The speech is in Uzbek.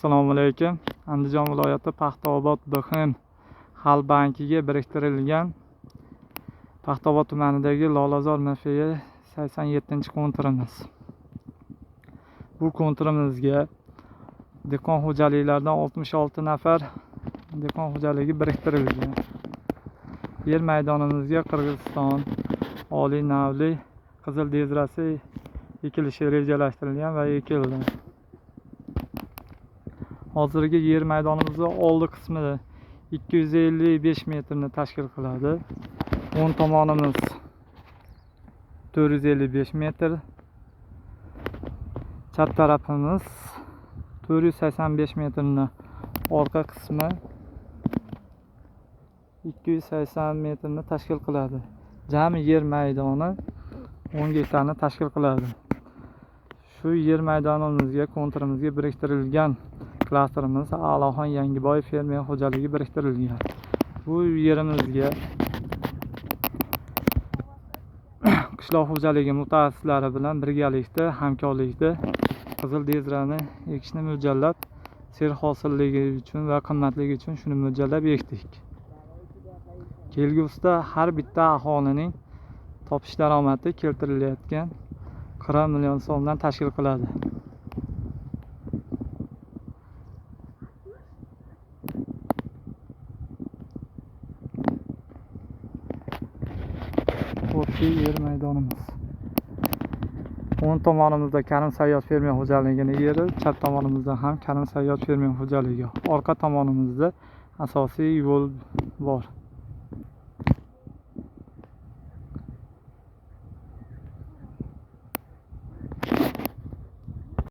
Assalomu alaykum. Andijon viloyati Paxtaobod BXM Xalq bankiga biriktirilgan Paxtaobod tumanidagi Lolazor MFga 87-kontirimiz. Bu kontirimizga dehqon xo'jaliklaridan 66 nafar dehqon xo'jaligi biriktirilgan. Yer maydonimizga Qirg'iziston oliy navli qizil dezrasi ekilishi rejalashtirilgan va ekildi. Hozirgi yer maydonimizning oldi qismida 255 metrni tashkil qiladi. O'ng tomonimiz 455 metr, chap tarafimiz 485 metrni, orqa qismi 280 metrni tashkil qiladi. Jami yer maydoni 10 gektarni tashkil qiladi. Shu yer maydonimizga kontirimizga biriktirilgan klasterimiz A'loxon Yangiboyev fermer xo'jaligi biriktirilgan. Bu yerimizga qishloq xo'jaligi mutaxassislari bilan birgalikda hamkorlikda qizil dezrani ekishni mo'ljallab, ser hosilligi uchun va qimmatligi uchun shuni mo'ljallab ekdik. Kelgusida har bitta aholining topish daromadi keltirilayotgan 40 million so'mdan tashkil qiladi. Oddiy yer maydonimiz. O'ng tomonimizda Karim Sayyod fermer xo'jaligining yeri, chap tomonimizda ham Karim Sayyod fermer xo'jaligi. Orqa tomonimizda asosiy yo'l bor.